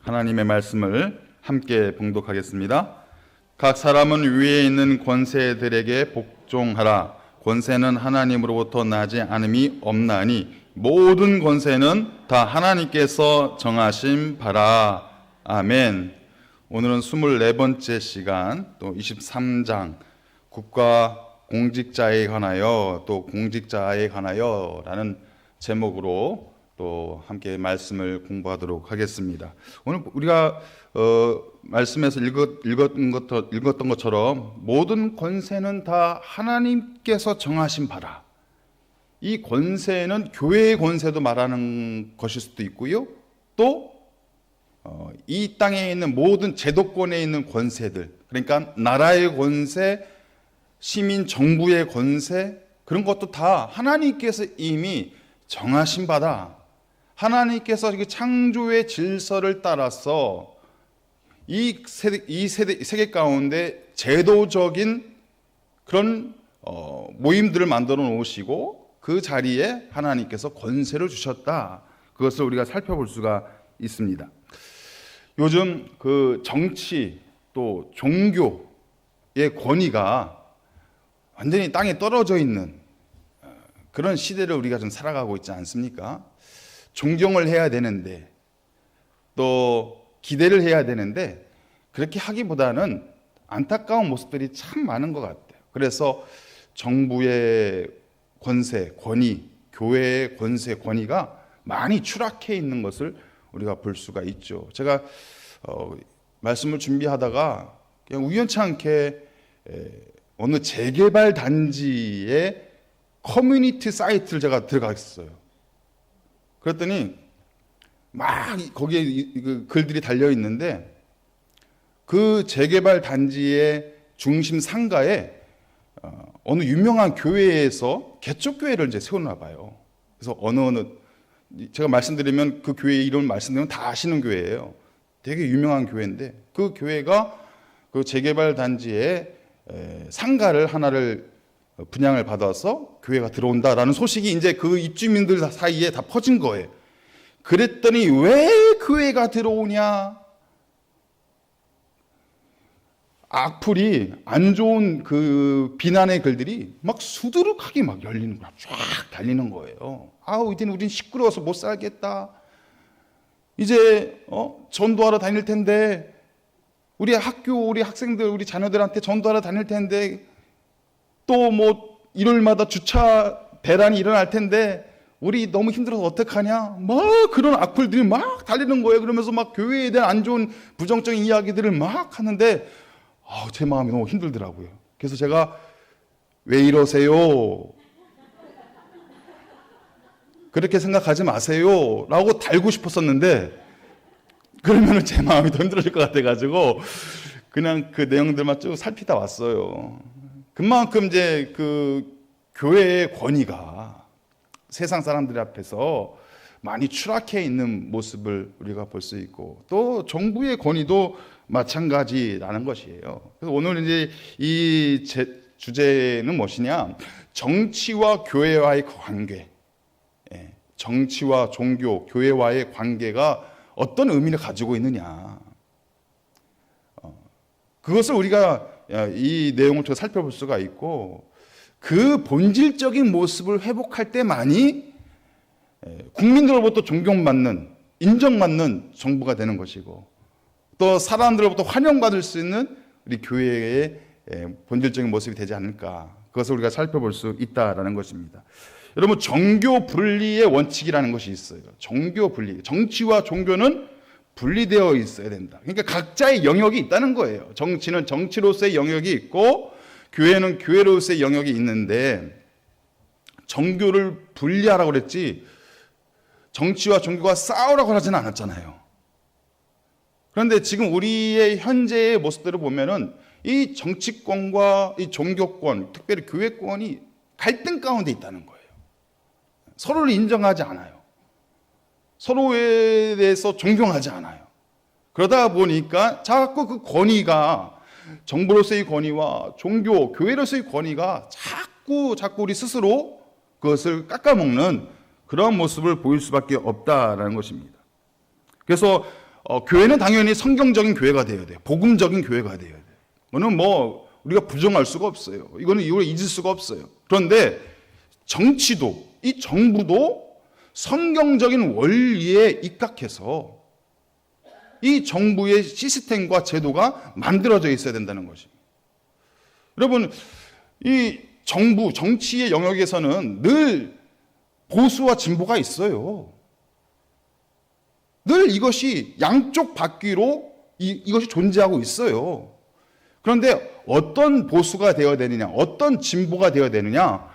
하나님의 말씀을 함께 봉독하겠습니다. 각 사람은 위에 있는 권세들에게 복종하라. 권세는 하나님으로부터 나지 않음이 없나니 모든 권세는 다 하나님께서 정하신 바라. 아멘. 오늘은 24번째 시간, 또 23장 국가 공직자에 관하여, 또 공직자에 관하여 라는 제목으로 또 함께 말씀을 공부하도록 하겠습니다. 오늘 우리가 말씀에서 읽었던 것처럼 모든 권세는 다 하나님께서 정하신 바라. 이 권세는 교회의 권세도 말하는 것일 수도 있고요, 또 이 땅에 있는 모든 제도권에 있는 권세들, 그러니까 나라의 권세, 시민 정부의 권세, 그런 것도 다 하나님께서 이미 정하신 바다. 하나님께서 창조의 질서를 따라서 이 세계 가운데 제도적인 그런 모임들을 만들어 놓으시고 그 자리에 하나님께서 권세를 주셨다. 그것을 우리가 살펴볼 수가 있습니다. 요즘 그 정치 또 종교의 권위가 완전히 땅에 떨어져 있는 그런 시대를 우리가 좀 살아가고 있지 않습니까? 존경을 해야 되는데, 또 기대를 해야 되는데, 그렇게 하기보다는 안타까운 모습들이 참 많은 것 같아요. 그래서 정부의 권세, 권위, 교회의 권세, 권위가 많이 추락해 있는 것을 우리가 볼 수가 있죠. 제가 말씀을 준비하다가 그냥 우연치 않게 어느 재개발 단지의 커뮤니티 사이트를 제가 들어갔어요. 그랬더니 막 거기에 글들이 달려 있는데, 그 재개발 단지의 중심 상가에 어느 유명한 교회에서 개척교회를 이제 세웠나 봐요. 그래서 어느 제가 말씀드리면 그 교회 이름을 말씀드리면 다 아시는 교회예요. 되게 유명한 교회인데, 그 교회가 그 재개발 단지에 상가를 하나를 분양을 받아서 교회가 들어온다라는 소식이 이제 그 입주민들 사이에 다 퍼진 거예요. 그랬더니 왜 교회가 들어오냐? 악플이, 안 좋은 그 비난의 글들이 막 수두룩하게 막 열리는 거야. 쫙 달리는 거예요. 이제는 우린 시끄러워서 못 살겠다. 이제 전도하러 다닐 텐데, 우리 학교, 우리 학생들, 우리 자녀들한테 전도하러 다닐 텐데, 또 뭐 일요일마다 주차 대란이 일어날 텐데 우리 너무 힘들어서 어떡하냐? 막 그런 악플들이 막 달리는 거예요. 그러면서 막 교회에 대한 안 좋은 부정적인 이야기들을 막 하는데 제 마음이 너무 힘들더라고요. 그래서 제가 왜 이러세요? 그렇게 생각하지 마세요 라고 달고 싶었었는데, 그러면 제 마음이 더 힘들어질 것 같아가지고 그냥 그 내용들만 쭉 살피다 왔어요. 그만큼 이제 그 교회의 권위가 세상 사람들 앞에서 많이 추락해 있는 모습을 우리가 볼 수 있고, 또 정부의 권위도 마찬가지라는 것이에요. 그래서 오늘 이제 이 주제는 무엇이냐? 정치와 교회와의 관계. 정치와 종교, 교회와의 관계가 어떤 의미를 가지고 있느냐. 그것을 우리가 이 내용을 통해 살펴볼 수가 있고, 그 본질적인 모습을 회복할 때만이 국민들로부터 존경받는, 인정받는 정부가 되는 것이고, 또 사람들로부터 환영받을 수 있는 우리 교회의 본질적인 모습이 되지 않을까. 그것을 우리가 살펴볼 수 있다라는 것입니다. 여러분, 정교 분리의 원칙이라는 것이 있어요. 정교 분리. 정치와 종교는 분리되어 있어야 된다. 그러니까 각자의 영역이 있다는 거예요. 정치는 정치로서의 영역이 있고, 교회는 교회로서의 영역이 있는데, 정교를 분리하라고 그랬지 정치와 종교가 싸우라고 하지는 않았잖아요. 그런데 지금 우리의 현재의 모습들을 보면은 이 정치권과 이 종교권, 특별히 교회권이 갈등 가운데 있다는 거예요. 서로를 인정하지 않아요. 서로에 대해서 존경하지 않아요. 그러다 보니까 자꾸 그 권위가, 정부로서의 권위와 종교, 교회로서의 권위가 자꾸 우리 스스로 그것을 깎아먹는 그런 모습을 보일 수밖에 없다라는 것입니다. 그래서 교회는 당연히 성경적인 교회가 되어야 돼요. 복음적인 교회가 되어야 돼요. 이거는 뭐 우리가 부정할 수가 없어요. 이거는 이걸 잊을 수가 없어요. 그런데 정치도, 이 정부도 성경적인 원리에 입각해서 이 정부의 시스템과 제도가 만들어져 있어야 된다는 것입니다. 여러분, 이 정부, 정치의 영역에서는 늘 보수와 진보가 있어요. 늘 이것이 양쪽 바퀴로 이것이 존재하고 있어요. 그런데 어떤 보수가 되어야 되느냐, 어떤 진보가 되어야 되느냐,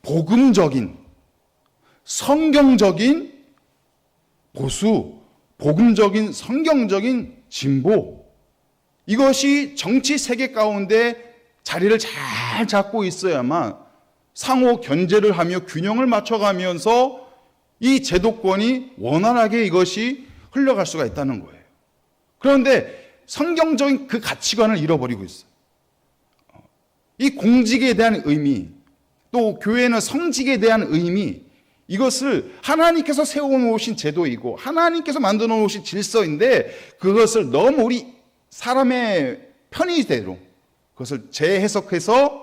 복음적인, 성경적인 보수, 복음적인, 성경적인 진보, 이것이 정치 세계 가운데 자리를 잘 잡고 있어야만 상호 견제를 하며 균형을 맞춰가면서 이 제도권이 원활하게 이것이 흘러갈 수가 있다는 거예요. 그런데 성경적인 그 가치관을 잃어버리고 있어요. 이 공직에 대한 의미, 또 교회는 성직에 대한 의미, 이것을 하나님께서 세워놓으신 제도이고 하나님께서 만들어 놓으신 질서인데 그것을 너무 우리 사람의 편의대로 그것을 재해석해서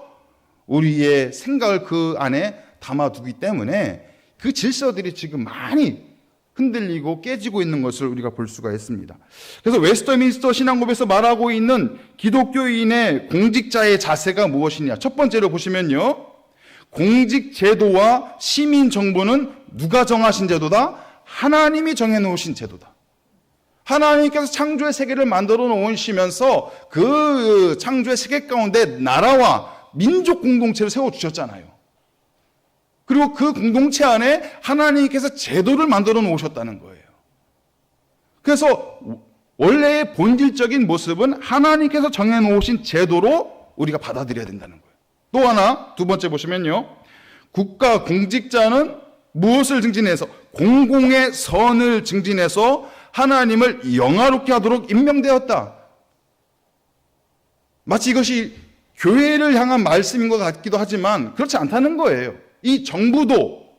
우리의 생각을 그 안에 담아두기 때문에 그 질서들이 지금 많이 흔들리고 깨지고 있는 것을 우리가 볼 수가 있습니다. 그래서 웨스터민스터 신앙법에서 말하고 있는 기독교인의 공직자의 자세가 무엇이냐. 첫 번째로 보시면요. 공직 제도와 시민 정부는 누가 정하신 제도다? 하나님이 정해놓으신 제도다. 하나님께서 창조의 세계를 만들어 놓으시면서 그 창조의 세계 가운데 나라와 민족 공동체를 세워주셨잖아요. 그리고 그 공동체 안에 하나님께서 제도를 만들어 놓으셨다는 거예요. 그래서 원래의 본질적인 모습은 하나님께서 정해놓으신 제도로 우리가 받아들여야 된다는 거예요. 또 하나, 두 번째 보시면요. 국가 공직자는 무엇을 증진해서? 공공의 선을 증진해서 하나님을 영화롭게 하도록 임명되었다. 마치 이것이 교회를 향한 말씀인 것 같기도 하지만 그렇지 않다는 거예요. 이 정부도,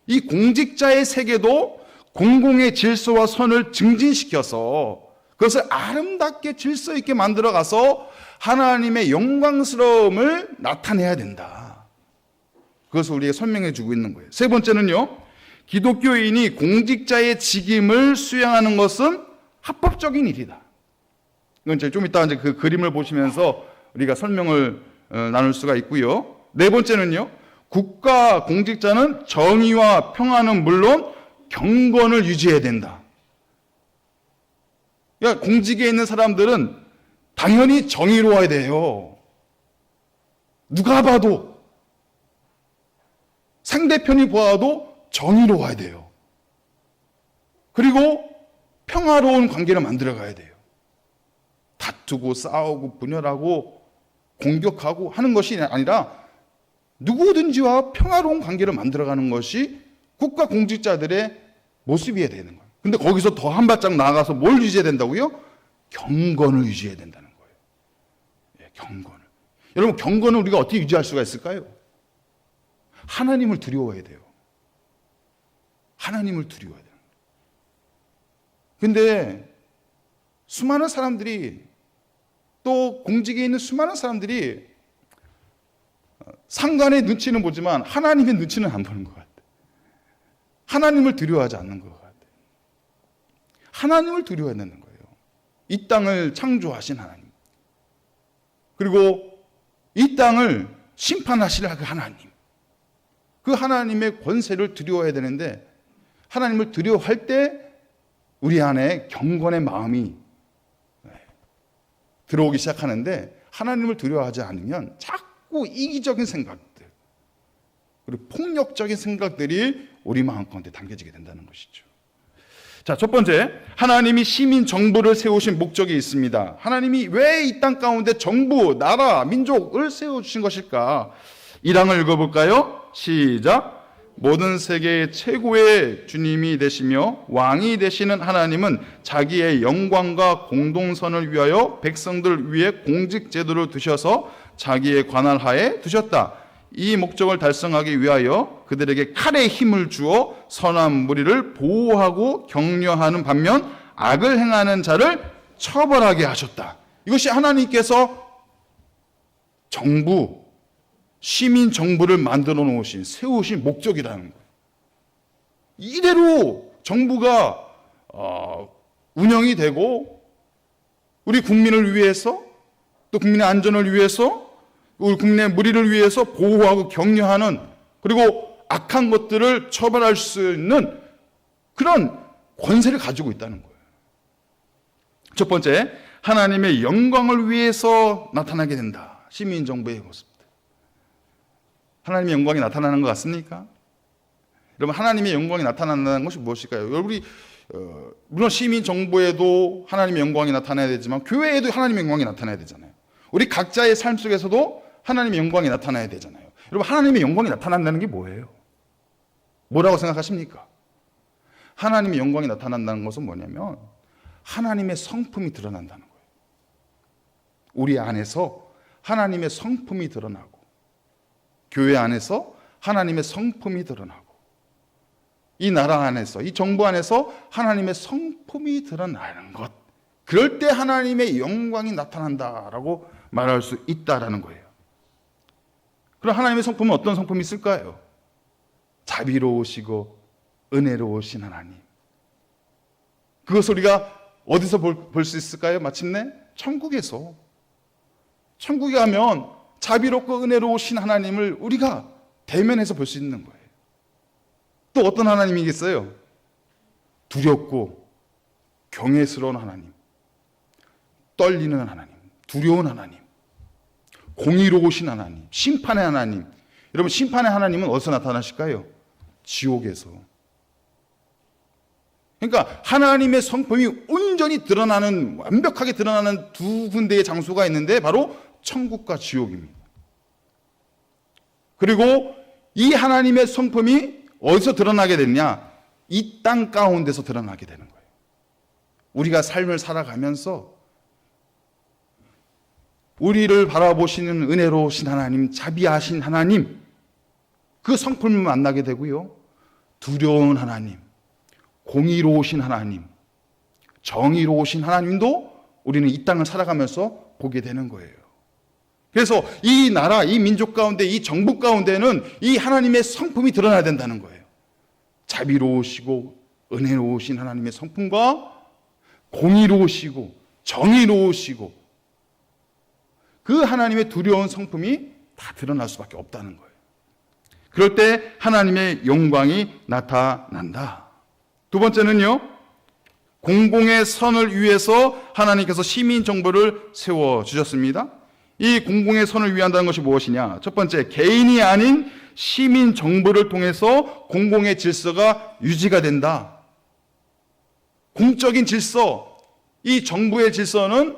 이 공직자의 세계도 공공의 질서와 선을 증진시켜서 그것을 아름답게 질서 있게 만들어가서 하나님의 영광스러움을 나타내야 된다. 그것을 우리에게 설명해 주고 있는 거예요. 세 번째는요. 기독교인이 공직자의 직임을 수행하는 것은 합법적인 일이다. 이건 이제 좀 이따 이제 그 그림을 보시면서 우리가 설명을 나눌 수가 있고요. 네 번째는요. 국가 공직자는 정의와 평화는 물론 경건을 유지해야 된다. 그러니까 공직에 있는 사람들은 당연히 정의로워야 돼요. 누가 봐도, 상대편이 보아도 정의로워야 돼요. 그리고 평화로운 관계를 만들어가야 돼요. 다투고 싸우고 분열하고 공격하고 하는 것이 아니라 누구든지와 평화로운 관계를 만들어가는 것이 국가 공직자들의 모습이어야 되는 거예요. 근데 거기서 더 한 발짝 나아가서 뭘 유지해야 된다고요? 경건을 유지해야 된다는 거예요. 예, 경건을. 여러분, 경건을 우리가 어떻게 유지할 수가 있을까요? 하나님을 두려워해야 돼요. 하나님을 두려워해야 돼요. 근데 수많은 사람들이, 또 공직에 있는 수많은 사람들이 상관의 눈치는 보지만 하나님의 눈치는 안 보는 것 같아요. 하나님을 두려워하지 않는 것 같아요. 하나님을 두려워해야 되는 거예요. 이 땅을 창조하신 하나님, 그리고 이 땅을 심판하실 그 하나님, 그 하나님의 권세를 두려워해야 되는데, 하나님을 두려워할 때 우리 안에 경건의 마음이 들어오기 시작하는데, 하나님을 두려워하지 않으면 자꾸 이기적인 생각들, 그리고 폭력적인 생각들이 우리 마음 가운데 담겨지게 된다는 것이죠. 자, 첫 번째, 하나님이 시민 정부를 세우신 목적이 있습니다. 하나님이 왜 이 땅 가운데 정부, 나라, 민족을 세워주신 것일까? 1항을 읽어볼까요? 시작. 모든 세계의 최고의 주님이 되시며 왕이 되시는 하나님은 자기의 영광과 공동선을 위하여 백성들 위해 공직 제도를 두셔서 자기의 관할 하에 두셨다. 이 목적을 달성하기 위하여 그들에게 칼의 힘을 주어 선한 무리를 보호하고 격려하는 반면 악을 행하는 자를 처벌하게 하셨다. 이것이 하나님께서 정부, 시민 정부를 만들어 놓으신, 세우신 목적이라는 거예요. 이대로 정부가 운영이 되고 우리 국민을 위해서, 또 국민의 안전을 위해서, 우리 국민의 무리를 위해서 보호하고 격려하는, 그리고 악한 것들을 처벌할 수 있는 그런 권세를 가지고 있다는 거예요. 첫 번째, 하나님의 영광을 위해서 나타나게 된다. 시민 정부의 모습. 하나님의 영광이 나타나는 것 같습니까? 여러분, 하나님의 영광이 나타난다는 것이 무엇일까요? 여러분이 물론 시민 정부에도 하나님의 영광이 나타나야 되지만 교회에도 하나님의 영광이 나타나야 되잖아요. 우리 각자의 삶 속에서도 하나님의 영광이 나타나야 되잖아요. 여러분, 하나님의 영광이 나타난다는 게 뭐예요? 뭐라고 생각하십니까? 하나님의 영광이 나타난다는 것은 뭐냐면 하나님의 성품이 드러난다는 거예요. 우리 안에서 하나님의 성품이 드러나고, 교회 안에서 하나님의 성품이 드러나고, 이 나라 안에서, 이 정부 안에서 하나님의 성품이 드러나는 것, 그럴 때 하나님의 영광이 나타난다라고 말할 수 있다라는 거예요. 그럼 하나님의 성품은 어떤 성품이 있을까요? 자비로우시고 은혜로우신 하나님. 그것을 우리가 어디서 볼 수 있을까요? 마침내 천국에서. 천국에 가면 자비롭고 은혜로우신 하나님을 우리가 대면해서 볼 수 있는 거예요. 또 어떤 하나님이겠어요? 두렵고 경외스러운 하나님, 떨리는 하나님, 두려운 하나님, 공의로우신 하나님, 심판의 하나님. 여러분, 심판의 하나님은 어디서 나타나실까요? 지옥에서. 그러니까 하나님의 성품이 온전히 드러나는, 완벽하게 드러나는 두 군데의 장소가 있는데 바로 천국과 지옥입니다. 그리고 이 하나님의 성품이 어디서 드러나게 됐냐? 이 땅 가운데서 드러나게 되는 거예요. 우리가 삶을 살아가면서 우리를 바라보시는 은혜로우신 하나님, 자비하신 하나님, 그 성품을 만나게 되고요. 두려운 하나님, 공의로우신 하나님, 정의로우신 하나님도 우리는 이 땅을 살아가면서 보게 되는 거예요. 그래서 이 나라, 이 민족 가운데, 이 정부 가운데는 이 하나님의 성품이 드러나야 된다는 거예요. 자비로우시고 은혜로우신 하나님의 성품과 공의로우시고 정의로우시고 그 하나님의 두려운 성품이 다 드러날 수밖에 없다는 거예요. 그럴 때 하나님의 영광이 나타난다. 두 번째는요, 공공의 선을 위해서 하나님께서 시민 정부를 세워주셨습니다. 이 공공의 선을 위한다는 것이 무엇이냐? 첫 번째, 개인이 아닌 시민 정부를 통해서 공공의 질서가 유지가 된다. 공적인 질서, 이 정부의 질서는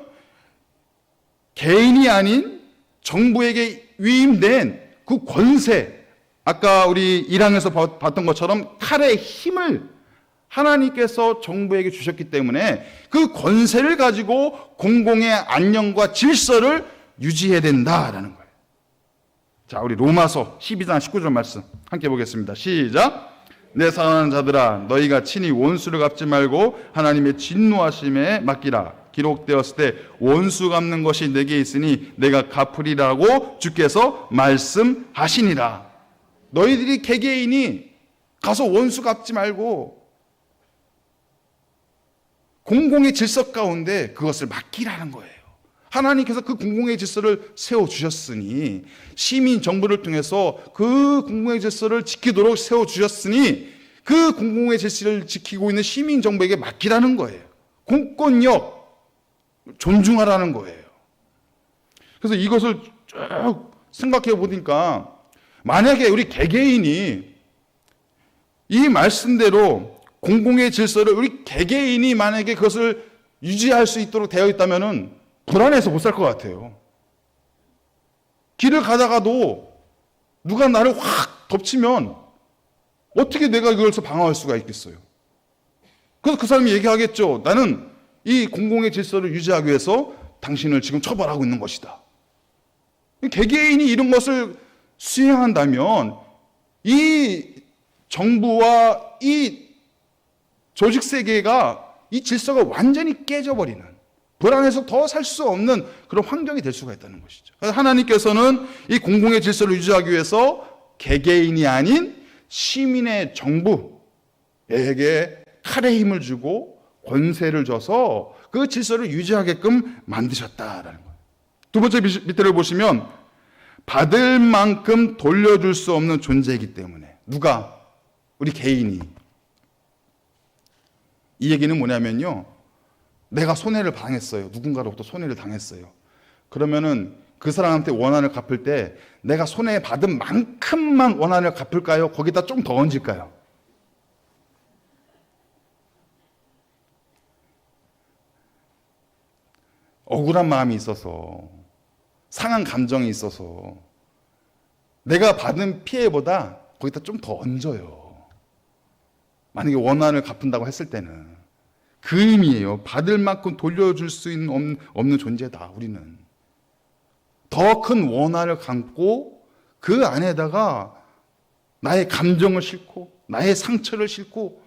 개인이 아닌 정부에게 위임된 그 권세, 아까 우리 1항에서 봤던 것처럼 칼의 힘을 하나님께서 정부에게 주셨기 때문에 그 권세를 가지고 공공의 안녕과 질서를 유지해야 된다라는 거예요. 자, 우리 로마서 12장 19절 말씀 함께 보겠습니다. 시작. 내 사랑하는 자들아, 너희가 친히 원수를 갚지 말고 하나님의 진노하심에 맡기라. 기록되었을 때 원수 갚는 것이 내게 있으니 내가 갚으리라고 주께서 말씀하시니라. 너희들이 개개인이 가서 원수 갚지 말고 공공의 질서 가운데 그것을 맡기라는 거예요. 하나님께서 그 공공의 질서를 세워주셨으니, 시민 정부를 통해서 그 공공의 질서를 지키도록 세워주셨으니 그 공공의 질서를 지키고 있는 시민 정부에게 맡기라는 거예요. 공권력 존중하라는 거예요. 그래서 이것을 쭉 생각해 보니까 만약에 우리 개개인이 이 말씀대로 공공의 질서를 우리 개개인이 만약에 그것을 유지할 수 있도록 되어 있다면은 불안해서 못 살 것 같아요. 길을 가다가도 누가 나를 확 덮치면 어떻게 내가 그것을 방어할 수가 있겠어요? 그래서 그 사람이 얘기하겠죠. 나는 이 공공의 질서를 유지하기 위해서 당신을 지금 처벌하고 있는 것이다. 개개인이 이런 것을 수행한다면 이 정부와 이 조직 세계가 이 질서가 완전히 깨져버리는, 불안해서 더 살 수 없는 그런 환경이 될 수가 있다는 것이죠. 그래서 하나님께서는 이 공공의 질서를 유지하기 위해서 개개인이 아닌 시민의 정부에게 칼에 힘을 주고 권세를 줘서 그 질서를 유지하게끔 만드셨다라는 거예요. 두 번째 밑에를 보시면 받을 만큼 돌려줄 수 없는 존재이기 때문에. 누가? 우리 개인이. 이 얘기는 뭐냐면요, 내가 손해를 당했어요. 누군가로부터 손해를 당했어요. 그러면은 그 사람한테 원한을 갚을 때 내가 손해 받은 만큼만 원한을 갚을까요? 거기다 좀 더 얹을까요? 억울한 마음이 있어서, 상한 감정이 있어서 내가 받은 피해보다 거기다 좀 더 얹어요. 만약에 원한을 갚는다고 했을 때는. 그 의미예요. 받을 만큼 돌려줄 수 있는 없는 존재다, 우리는. 더 큰 원한을 갚고 그 안에다가 나의 감정을 싣고 나의 상처를 싣고,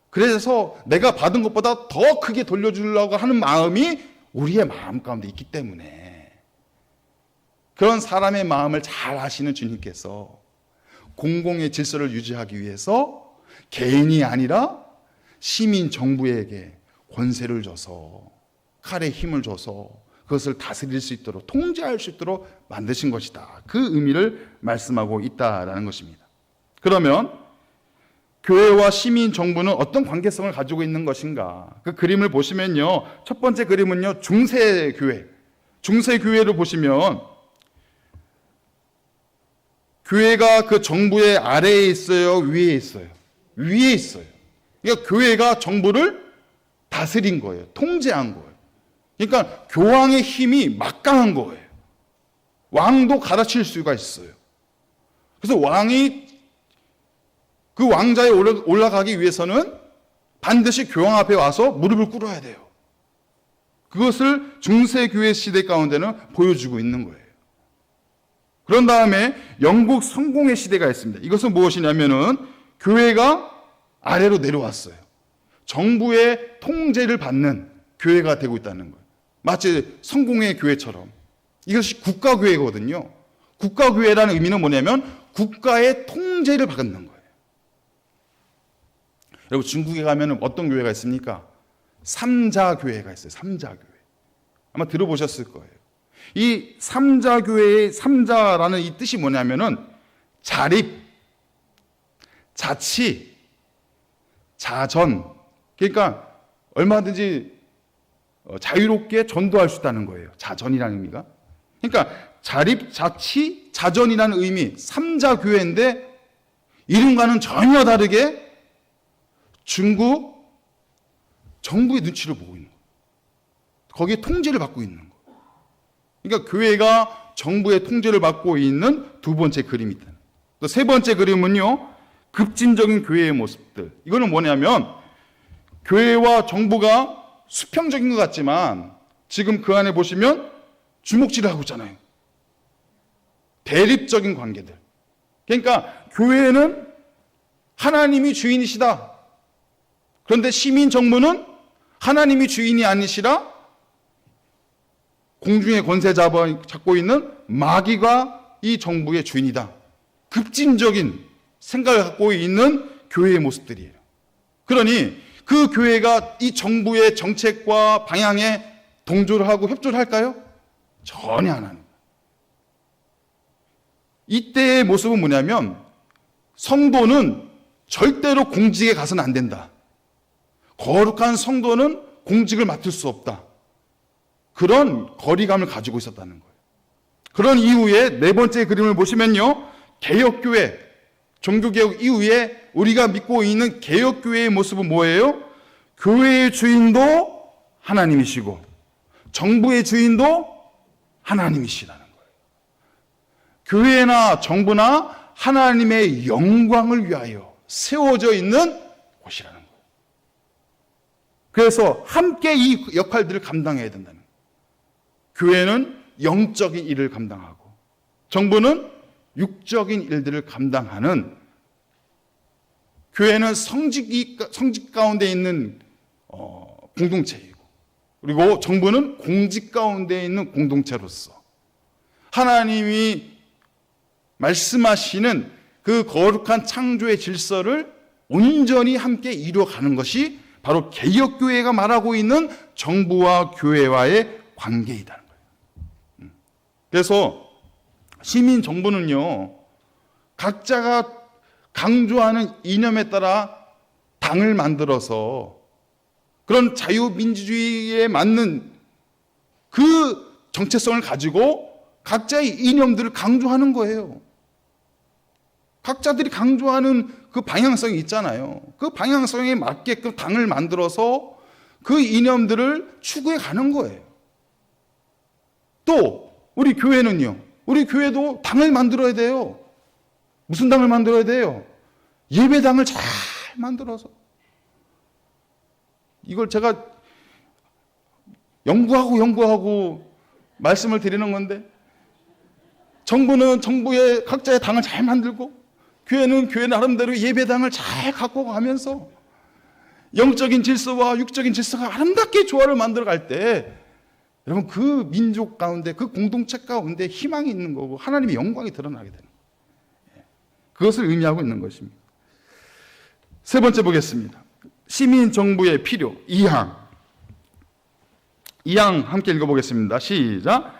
그래서 내가 받은 것보다 더 크게 돌려주려고 하는 마음이 우리의 마음 가운데 있기 때문에, 그런 사람의 마음을 잘 아시는 주님께서 공공의 질서를 유지하기 위해서 개인이 아니라 시민 정부에게 권세를 줘서, 칼에 힘을 줘서 그것을 다스릴 수 있도록, 통제할 수 있도록 만드신 것이다. 그 의미를 말씀하고 있다라는 것입니다. 그러면 교회와 시민 정부는 어떤 관계성을 가지고 있는 것인가? 그 그림을 보시면요, 첫 번째 그림은요, 중세교회. 중세교회를 보시면 교회가 그 정부의 아래에 있어요, 위에 있어요? 위에 있어요. 그러니까 교회가 정부를 다스린 거예요. 통제한 거예요. 그러니까 교황의 힘이 막강한 거예요. 왕도 갈아칠 수가 있어요. 그래서 왕이 그 왕자에 올라가기 위해서는 반드시 교황 앞에 와서 무릎을 꿇어야 돼요. 그것을 중세교회 시대 가운데는 보여주고 있는 거예요. 그런 다음에 영국 성공의 시대가 있습니다. 이것은 무엇이냐면은 교회가 아래로 내려왔어요. 정부의 통제를 받는 교회가 되고 있다는 거예요. 마치 성공의 교회처럼. 이것이 국가교회거든요. 국가교회라는 의미는 뭐냐면 국가의 통제를 받는 거예요. 여러분, 중국에 가면 어떤 교회가 있습니까? 삼자교회가 있어요. 삼자교회. 아마 들어보셨을 거예요. 이 삼자교회의 삼자라는 이 뜻이 뭐냐면은 자립, 자치, 자전. 그러니까 얼마든지 자유롭게 전도할 수 있다는 거예요. 자전이라는 의미가. 그러니까 자립, 자치, 자전이라는 의미, 삼자교회인데 이름과는 전혀 다르게 중국 정부의 눈치를 보고 있는 거예요. 거기에 통제를 받고 있는 거예요. 그러니까 교회가 정부의 통제를 받고 있는 두 번째 그림이다. 또 세 번째 그림은요, 급진적인 교회의 모습들. 이거는 뭐냐면 교회와 정부가 수평적인 것 같지만 지금 그 안에 보시면 주먹질을 하고 있잖아요. 대립적인 관계들. 그러니까 교회는 하나님이 주인이시다. 그런데 시민 정부는 하나님이 주인이 아니시라 공중의 권세 잡고 있는 마귀가 이 정부의 주인이다. 급진적인 생각을 갖고 있는 교회의 모습들이에요. 그러니 그 교회가 이 정부의 정책과 방향에 동조를 하고 협조를 할까요? 전혀 안 합니다. 이때의 모습은 뭐냐면 성도는 절대로 공직에 가서는 안 된다. 거룩한 성도는 공직을 맡을 수 없다. 그런 거리감을 가지고 있었다는 거예요. 그런 이후에 네 번째 그림을 보시면요, 개혁교회, 종교개혁 이후에 우리가 믿고 있는 개혁교회의 모습은 뭐예요? 교회의 주인도 하나님이시고 정부의 주인도 하나님이시라는 거예요. 교회나 정부나 하나님의 영광을 위하여 세워져 있는 곳이라는 거예요. 그래서 함께 이 역할들을 감당해야 된다는 거예요. 교회는 영적인 일을 감당하고 정부는 육적인 일들을 감당하는, 교회는 성직 가운데 있는 공동체이고, 그리고 정부는 공직 가운데 있는 공동체로서 하나님이 말씀하시는 그 거룩한 창조의 질서를 온전히 함께 이루어가는 것이 바로 개혁교회가 말하고 있는 정부와 교회와의 관계이다는 거예요. 그래서 시민 정부는요, 각자가 강조하는 이념에 따라 당을 만들어서 그런 자유민주주의에 맞는 그 정체성을 가지고 각자의 이념들을 강조하는 거예요. 각자들이 강조하는 그 방향성이 있잖아요. 그 방향성에 맞게끔 당을 만들어서 그 이념들을 추구해 가는 거예요. 또 우리 교회는요, 우리 교회도 당을 만들어야 돼요. 무슨 당을 만들어야 돼요? 예배당을 잘 만들어서. 이걸 제가 연구하고 말씀을 드리는 건데, 정부는 정부의 각자의 당을 잘 만들고 교회는 교회 나름대로 예배당을 잘 갖고 가면서 영적인 질서와 육적인 질서가 아름답게 조화를 만들어 갈 때, 여러분, 그 민족 가운데, 그 공동체 가운데 희망이 있는 거고 하나님의 영광이 드러나게 되는 거예요. 그것을 의미하고 있는 것입니다. 세 번째 보겠습니다. 시민 정부의 필요 2항. 2항 함께 읽어보겠습니다. 시작.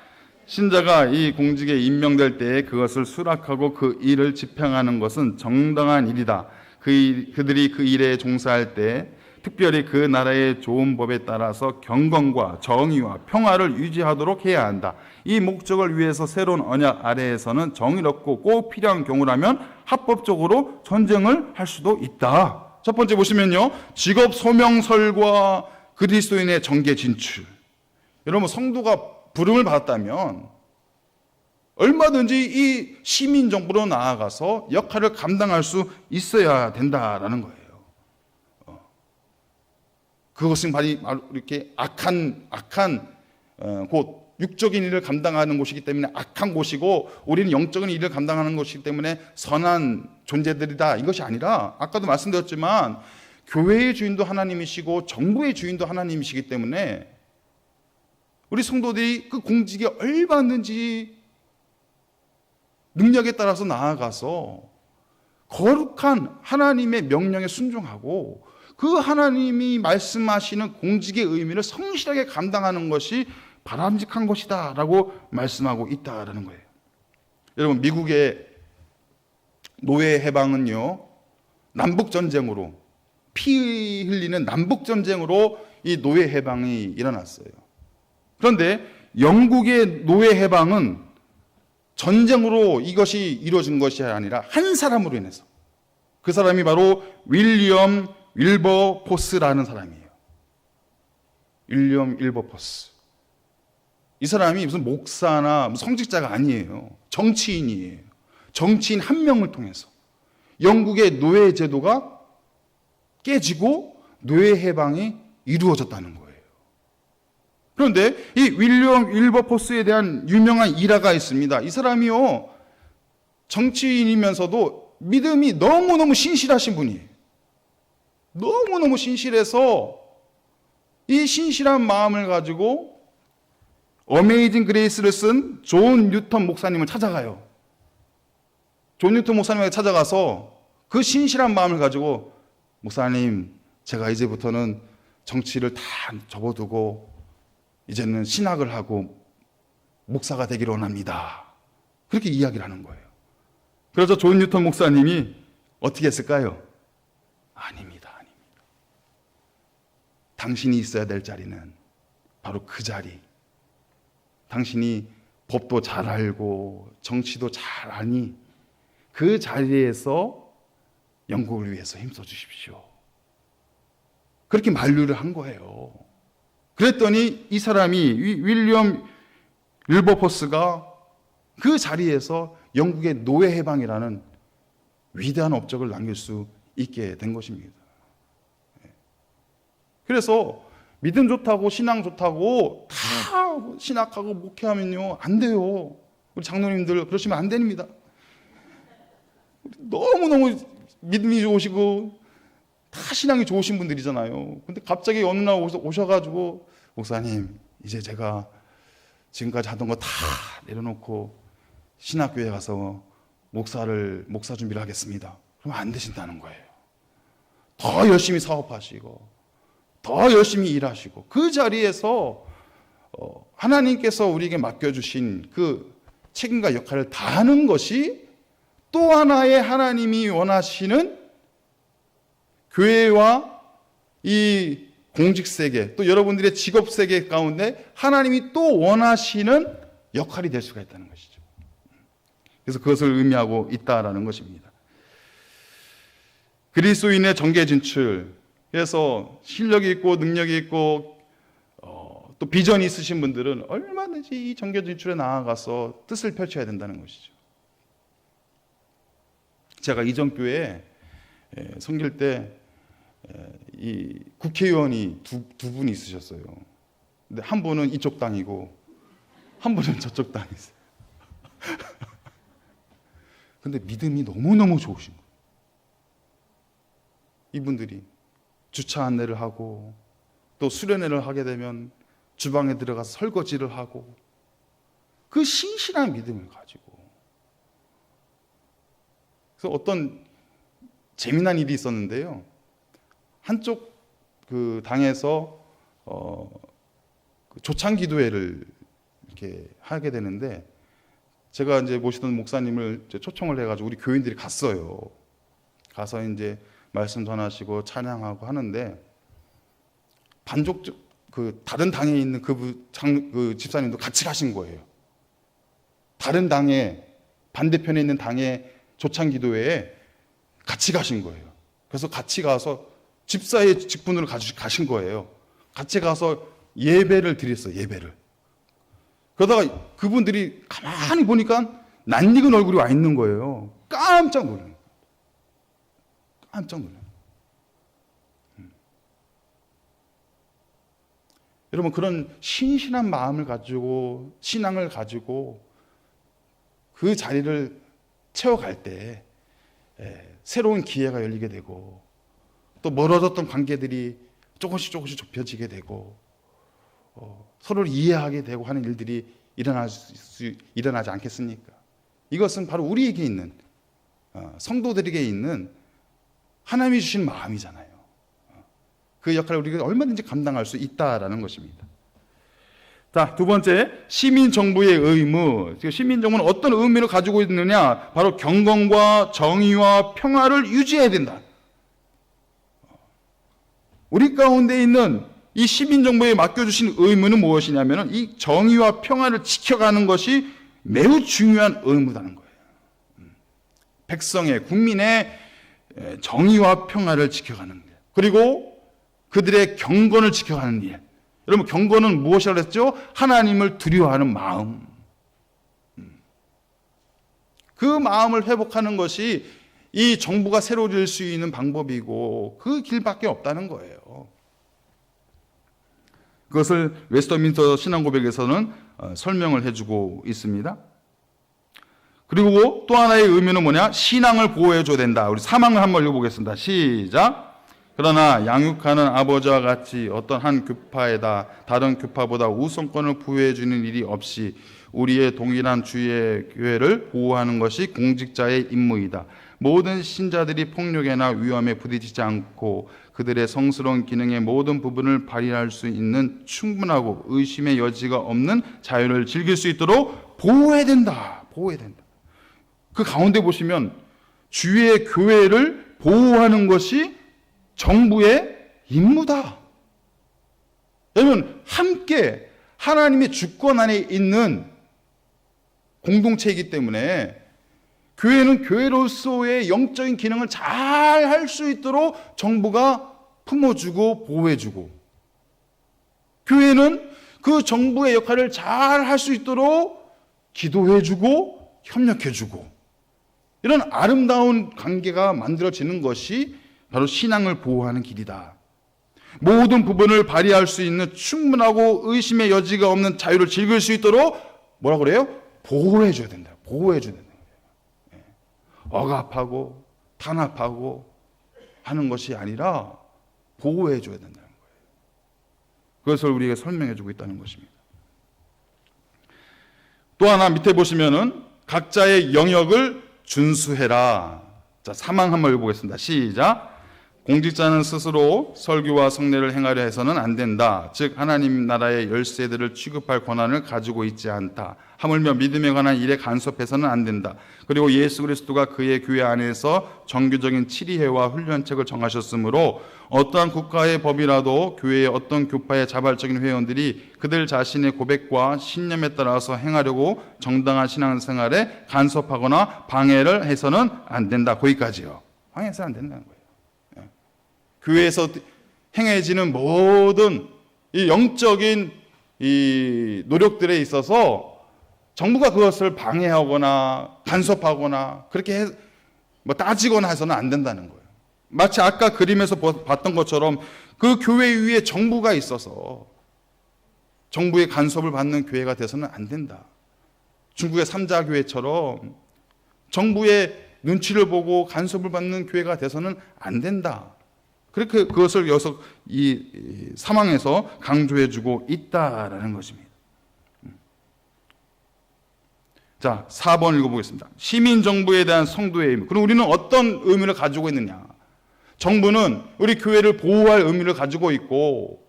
신자가 이 공직에 임명될 때에 그것을 수락하고 그 일을 집행하는 것은 정당한 일이다. 그들이 그 일에 종사할 때 특별히 그 나라의 좋은 법에 따라서 경건과 정의와 평화를 유지하도록 해야 한다. 이 목적을 위해서 새로운 언약 아래에서는 정의롭고 꼭 필요한 경우라면 합법적으로 전쟁을 할 수도 있다. 첫 번째 보시면요, 직업 소명설과 그리스도인의 정계 진출. 여러분, 성도가 부름을 받았다면 얼마든지 이 시민 정부로 나아가서 역할을 감당할 수 있어야 된다라는 거예요. 그것은 바로 이렇게 악한 곳, 육적인 일을 감당하는 곳이기 때문에 악한 곳이고, 우리는 영적인 일을 감당하는 곳이기 때문에 선한 존재들이다, 이것이 아니라, 아까도 말씀드렸지만 교회의 주인도 하나님이시고 정부의 주인도 하나님이시기 때문에 우리 성도들이 그 공직에 얼마든지 능력에 따라서 나아가서 거룩한 하나님의 명령에 순종하고 그 하나님이 말씀하시는 공직의 의미를 성실하게 감당하는 것이 바람직한 것이다 라고 말씀하고 있다라는 거예요. 여러분, 미국의 노예 해방은요, 남북전쟁으로, 피 흘리는 남북전쟁으로 이 노예 해방이 일어났어요. 그런데 영국의 노예 해방은 전쟁으로 이것이 이루어진 것이 아니라 한 사람으로 인해서, 그 사람이 바로 윌리엄 윌버포스라는 사람이에요. 윌리엄 윌버포스. 이 사람이 무슨 목사나 무슨 성직자가 아니에요. 정치인이에요. 정치인 한 명을 통해서 영국의 노예 제도가 깨지고 노예 해방이 이루어졌다는 거예요. 그런데 이 윌리엄 윌버포스에 대한 유명한 일화가 있습니다. 이 사람이요, 정치인이면서도 믿음이 너무너무 신실하신 분이에요. 너무너무 신실해서 이 신실한 마음을 가지고 어메이징 그레이스를 쓴 존 뉴턴 목사님을 찾아가요. 존 뉴턴 목사님에게 찾아가서 그 신실한 마음을 가지고, 목사님, 제가 이제부터는 정치를 다 접어두고 이제는 신학을 하고 목사가 되기를 원합니다. 그렇게 이야기를 하는 거예요. 그래서 존 뉴턴 목사님이 어떻게 했을까요? 아닙니다. 당신이 있어야 될 자리는 바로 그 자리. 당신이 법도 잘 알고 정치도 잘 아니, 그 자리에서 영국을 위해서 힘써 주십시오. 그렇게 만류를 한 거예요. 그랬더니 이 사람이, 윌리엄 윌버포스가 그 자리에서 영국의 노예 해방이라는 위대한 업적을 남길 수 있게 된 것입니다. 그래서 믿음 좋다고 신앙 좋다고 다 신학하고 목회하면요, 안 돼요. 우리 장로님들 그러시면 안 됩니다. 너무너무 믿음이 좋으시고 다 신앙이 좋으신 분들이잖아요. 근데 갑자기 어느 날 오셔가지고 목사님, 이제 제가 지금까지 하던 거 다 내려놓고 신학교에 가서 목사 준비를 하겠습니다. 그러면 안 되신다는 거예요. 더 열심히 사업하시고 더 열심히 일하시고 그 자리에서 하나님께서 우리에게 맡겨주신 그 책임과 역할을 다하는 것이 또 하나의 하나님이 원하시는 교회와 이 공직세계 또 여러분들의 직업세계 가운데 하나님이 또 원하시는 역할이 될 수가 있다는 것이죠. 그래서 그것을 의미하고 있다라는 것입니다. 그리스도인의 정계 진출, 그래서 실력이 있고 능력이 있고 또 비전이 있으신 분들은 얼마든지 이 정계 진출에 나아가서 뜻을 펼쳐야 된다는 것이죠. 제가 이전 교회에 섬길 때 이 국회의원이 두 분이 있으셨어요. 근데 한 분은 이쪽 당이고 한 분은 저쪽 당이 있어요. 근데 믿음이 너무너무 좋으신 거예요. 이분들이 주차 안내를 하고 또 수련회를 하게 되면 주방에 들어가서 설거지를 하고 그 신실한 믿음을 가지고, 그래서 어떤 재미난 일이 있었는데요. 한쪽 그 당에서 그 조창 기도회를 이렇게 하게 되는데 제가 이제 모시던 목사님을 이제 초청을 해가지고 우리 교인들이 갔어요. 가서 이제 말씀 전하시고 찬양하고 하는데 반족 그 다른 당에 있는 그 집사님도 같이 가신 거예요. 다른 당에 반대편에 있는 당의 조창 기도회에 같이 가신 거예요. 그래서 같이 가서 집사의 직분으로 가신 거예요. 같이 가서 예배를 드렸어요. 예배를. 그러다가 그분들이 가만히 보니까 낯익은 얼굴이 와 있는 거예요. 깜짝 놀라요. 깜짝 놀라요. 여러분, 그런 신실한 마음을 가지고 신앙을 가지고 그 자리를 채워갈 때 새로운 기회가 열리게 되고 또 멀어졌던 관계들이 조금씩 좁혀지게 되고 서로를 이해하게 되고 하는 일들이 일어나지 않겠습니까? 이것은 바로 우리에게 있는 성도들에게 있는 하나님이 주신 마음이잖아요. 그 역할을 우리가 얼마든지 감당할 수 있다라는 것입니다. 자, 두 번째, 시민정부의 의무. 시민정부는 어떤 의미를 가지고 있느냐? 바로 경건과 정의와 평화를 유지해야 된다. 우리 가운데 있는 이 시민정부에 맡겨주신 의무는 무엇이냐면 이 정의와 평화를 지켜가는 것이 매우 중요한 의무라는 거예요. 백성의, 국민의 정의와 평화를 지켜가는 일, 그리고 그들의 경건을 지켜가는 일. 여러분, 경건은 무엇이라고 했죠? 하나님을 두려워하는 마음. 그 마음을 회복하는 것이 이 정부가 새로워질 수 있는 방법이고 그 길밖에 없다는 거예요. 그것을 웨스터민스터 신앙고백에서는 설명을 해주고 있습니다. 그리고 또 하나의 의미는 뭐냐? 신앙을 보호해줘야 된다. 우리 3항을 한번 읽어보겠습니다. 시작. 그러나 양육하는 아버지와 같이 어떤 한 교파에다 다른 교파보다 우선권을 부여해주는 일이 없이 우리의 동일한 주의 교회를 보호하는 것이 공직자의 임무이다. 모든 신자들이 폭력이나 위험에 부딪히지 않고 그들의 성스러운 기능의 모든 부분을 발휘할 수 있는 충분하고 의심의 여지가 없는 자유를 즐길 수 있도록 보호해야 된다. 보호해야 된다. 그 가운데 보시면 주의 교회를 보호하는 것이 정부의 임무다. 여러분, 함께 하나님의 주권 안에 있는 공동체이기 때문에 교회는 교회로서의 영적인 기능을 잘 할 수 있도록 정부가 품어주고 보호해주고, 교회는 그 정부의 역할을 잘 할 수 있도록 기도해주고 협력해주고, 이런 아름다운 관계가 만들어지는 것이 바로 신앙을 보호하는 길이다. 모든 부분을 발휘할 수 있는 충분하고 의심의 여지가 없는 자유를 즐길 수 있도록 뭐라고 그래요? 보호해줘야 된다. 보호해줘야 된다. 억압하고 탄압하고 하는 것이 아니라 보호해 줘야 된다는 거예요. 그것을 우리에게 설명해 주고 있다는 것입니다. 또 하나 밑에 보시면은 각자의 영역을 준수해라. 자, 3항 한번 읽어보겠습니다. 시작. 공직자는 스스로 설교와 성례를 행하려 해서는 안 된다. 즉 하나님 나라의 열쇠들을 취급할 권한을 가지고 있지 않다. 하물며 믿음에 관한 일에 간섭해서는 안 된다. 그리고 예수 그리스도가 그의 교회 안에서 정규적인 치리회와 훈련책을 정하셨으므로 어떠한 국가의 법이라도 교회의 어떤 교파의 자발적인 회원들이 그들 자신의 고백과 신념에 따라서 행하려고 정당한 신앙생활에 간섭하거나 방해를 해서는 안 된다. 거기까지요. 방해해서는 안 된다는 거예요. 교회에서 행해지는 모든 이 영적인 이 노력들에 있어서 정부가 그것을 방해하거나 간섭하거나 그렇게 따지거나 해서는 안 된다는 거예요. 마치 아까 그림에서 봤던 것처럼 그 교회 위에 정부가 있어서 정부의 간섭을 받는 교회가 돼서는 안 된다. 중국의 삼자교회처럼 정부의 눈치를 보고 간섭을 받는 교회가 돼서는 안 된다. 그렇게 그것을 여기서 이 사망에서 강조해주고 있다라는 것입니다. 자, 4번 읽어보겠습니다. 시민 정부에 대한 성도의 의미. 그럼 우리는 어떤 의미를 가지고 있느냐? 정부는 우리 교회를 보호할 의미를 가지고 있고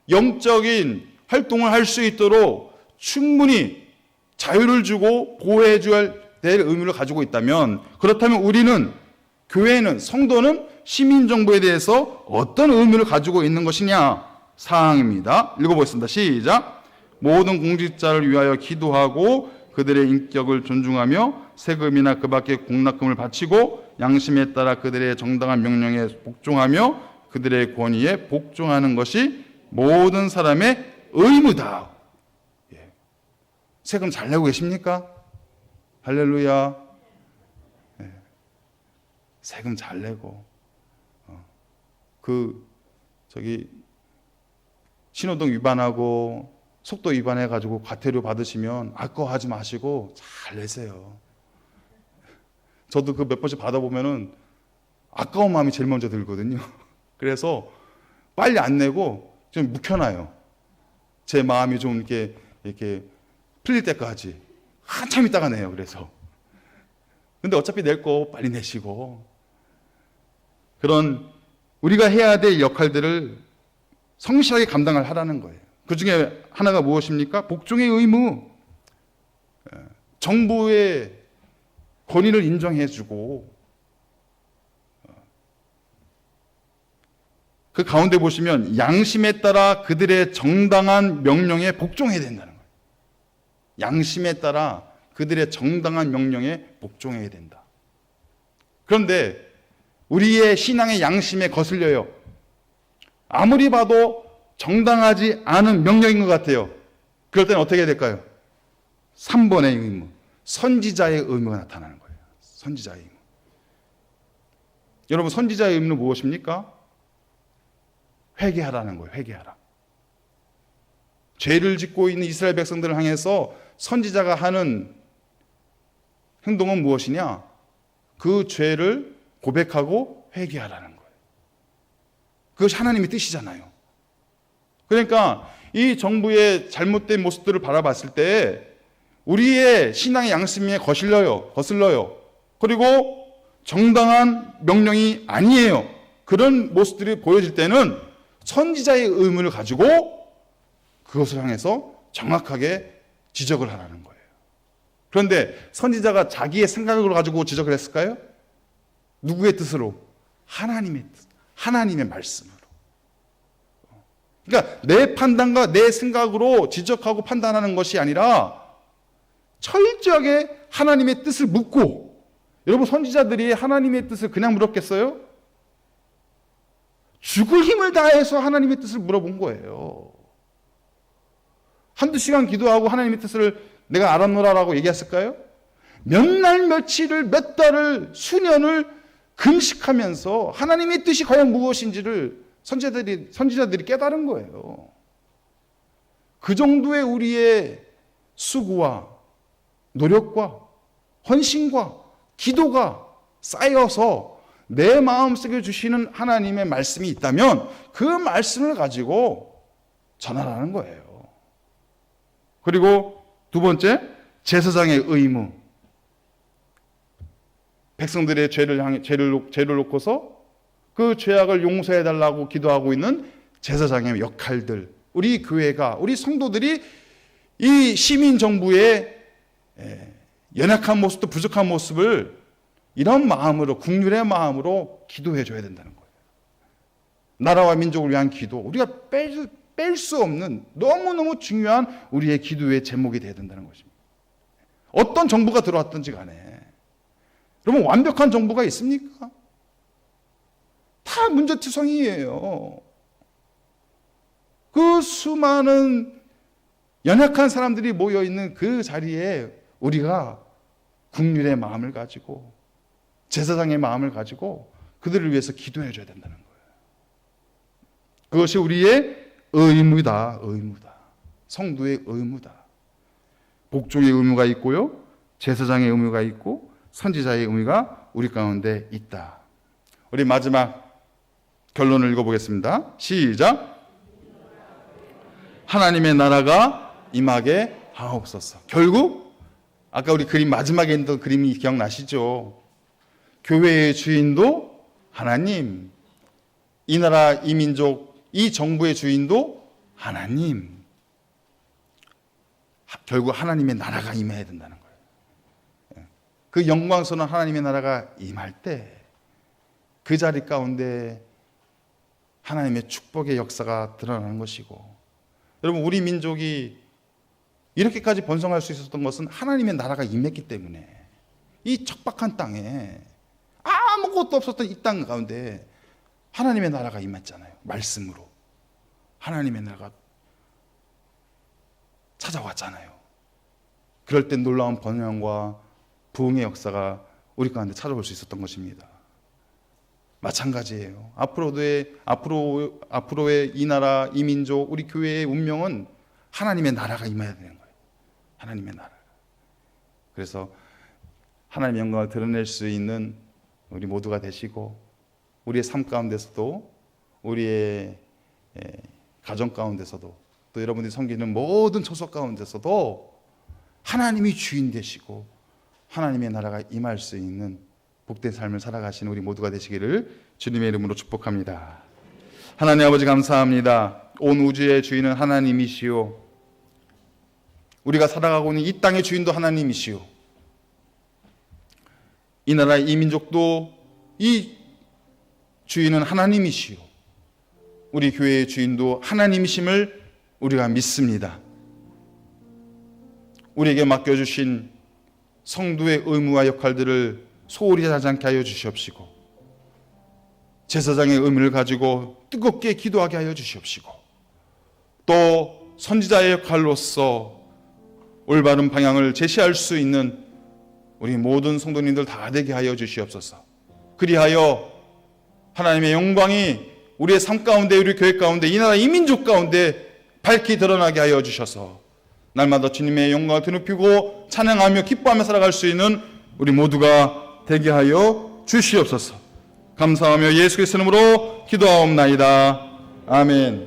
영적인 활동을 할 수 있도록 충분히 자유를 주고 보호해 줘야 될 의미를 가지고 있다면, 그렇다면 우리는, 교회는, 성도는 시민정부에 대해서 어떤 의미를 가지고 있는 것이냐? 사항입니다. 읽어보겠습니다. 시작. 모든 공직자를 위하여 기도하고 그들의 인격을 존중하며 세금이나 그 밖의 공납금을 바치고 양심에 따라 그들의 정당한 명령에 복종하며 그들의 권위에 복종하는 것이 모든 사람의 의무다. 예. 세금 잘 내고 계십니까? 할렐루야. 예. 세금 잘 내고 신호등 위반하고 속도 위반해가지고 과태료 받으시면 아까워하지 마시고 잘 내세요. 저도 그 몇 번씩 받아보면은 아까운 마음이 제일 먼저 들거든요. 그래서 빨리 안 내고 좀 묵혀놔요. 제 마음이 좀 이렇게 풀릴 때까지 한참 있다가 내요. 그래서 근데 어차피 낼 거 빨리 내시고, 그런 우리가 해야 될 역할들을 성실하게 감당을 하라는 거예요. 그 중에 하나가 무엇입니까? 복종의 의무. 정부의 권위를 인정해주고, 그 가운데 보시면 양심에 따라 그들의 정당한 명령에 복종해야 된다는 거예요. 양심에 따라 그들의 정당한 명령에 복종해야 된다. 그런데 우리의 신앙의 양심에 거슬려요. 아무리 봐도 정당하지 않은 명령인 것 같아요. 그럴 때는 어떻게 해야 될까요? 3번의 의무, 선지자의 의무가 나타나는 거예요. 선지자의 의무. 여러분, 선지자의 의무는 무엇입니까? 회개하라는 거예요. 회개하라. 죄를 짓고 있는 이스라엘 백성들을 향해서 선지자가 하는 행동은 무엇이냐? 그 죄를 고백하고 회개하라는 거예요. 그것이 하나님의 뜻이잖아요. 그러니까 이 정부의 잘못된 모습들을 바라봤을 때 우리의 신앙의 양심에 거슬려요. 그리고 정당한 명령이 아니에요. 그런 모습들이 보여질 때는 선지자의 의무를 가지고 그것을 향해서 정확하게 지적을 하라는 거예요. 그런데 선지자가 자기의 생각을 가지고 지적을 했을까요? 누구의 뜻으로? 하나님의 뜻, 하나님의 말씀으로. 그러니까 내 판단과 내 생각으로 지적하고 판단하는 것이 아니라 철저하게 하나님의 뜻을 묻고, 여러분, 선지자들이 하나님의 뜻을 그냥 물었겠어요? 죽을 힘을 다해서 하나님의 뜻을 물어본 거예요. 한두 시간 기도하고 하나님의 뜻을 내가 알았노라라고 얘기했을까요? 몇 날 며칠을, 몇 달을, 수년을 금식하면서 하나님의 뜻이 과연 무엇인지를 선지자들이 깨달은 거예요. 그 정도의 우리의 수고와 노력과 헌신과 기도가 쌓여서 내 마음속에 주시는 하나님의 말씀이 있다면 그 말씀을 가지고 전하라는 거예요. 그리고 두 번째, 제사장의 의무. 백성들의 죄를 놓고서 그 죄악을 용서해 달라고 기도하고 있는 제사장의 역할들. 우리 교회가, 우리 성도들이 이 시민 정부의 연약한 모습도 부족한 모습을 이런 마음으로, 국률의 마음으로 기도해 줘야 된다는 거예요. 나라와 민족을 위한 기도, 우리가 뺄 수 없는 너무너무 중요한 우리의 기도의 제목이 되어야 된다는 것입니다. 어떤 정부가 들어왔든지 간에. 여러분, 완벽한 정부가 있습니까? 다 문제투성이에요. 그 수많은 연약한 사람들이 모여있는 그 자리에 우리가 국률의 마음을 가지고 제사장의 마음을 가지고 그들을 위해서 기도해 줘야 된다는 거예요. 그것이 우리의 의무다. 성도의 의무다. 복종의 의무가 있고요, 제사장의 의무가 있고 선지자의 의무가 우리 가운데 있다. 우리 마지막 결론을 읽어보겠습니다. 시작. 하나님의 나라가 임하게 하옵소서. 결국 아까 우리 그림 마지막에 있던 그림이 기억나시죠? 교회의 주인도 하나님, 이 나라, 이 민족, 이 정부의 주인도 하나님. 결국 하나님의 나라가 임해야 된다는 거예요. 그 영광스러운 하나님의 나라가 임할 때 그 자리 가운데 하나님의 축복의 역사가 드러나는 것이고, 여러분, 우리 민족이 이렇게까지 번성할 수 있었던 것은 하나님의 나라가 임했기 때문에, 이 척박한 땅에 아무것도 없었던 이 땅 가운데 하나님의 나라가 임했잖아요. 말씀으로 하나님의 나라가 찾아왔잖아요. 그럴 때 놀라운 번영과 부흥의 역사가 우리 가운데 찾아올 수 있었던 것입니다. 마찬가지예요. 앞으로의 이 나라, 이 민족, 우리 교회의 운명은 하나님의 나라가 임해야 되는 거예요. 하나님의 나라. 그래서 하나님의 영광을 드러낼 수 있는 우리 모두가 되시고, 우리의 삶 가운데서도, 우리의 가정 가운데서도, 또 여러분들이 섬기는 모든 처소 가운데서도 하나님이 주인 되시고 하나님의 나라가 임할 수 있는 복된 삶을 살아가시는 우리 모두가 되시기를 주님의 이름으로 축복합니다. 하나님 아버지, 감사합니다. 온 우주의 주인은 하나님이시오. 우리가 살아가고 있는 이 땅의 주인도 하나님이시오. 이 나라, 이 민족도 이 주인은 하나님이시오. 우리 교회의 주인도 하나님이심을 우리가 믿습니다. 우리에게 맡겨주신 성도의 의무와 역할들을 소홀히 하지 않게 하여 주시옵시고, 제사장의 의무를 가지고 뜨겁게 기도하게 하여 주시옵시고, 또 선지자의 역할로서 올바른 방향을 제시할 수 있는 우리 모든 성도님들 다 되게 하여 주시옵소서. 그리하여 하나님의 영광이 우리의 삶 가운데, 우리 교회 가운데, 이 나라, 이 민족 가운데 밝히 드러나게 하여 주셔서 날마다 주님의 영광을 드높이고 찬양하며 기뻐하며 살아갈 수 있는 우리 모두가 되게 하여 주시옵소서. 감사하며 예수 그리스도 이름으로 기도하옵나이다. 아멘.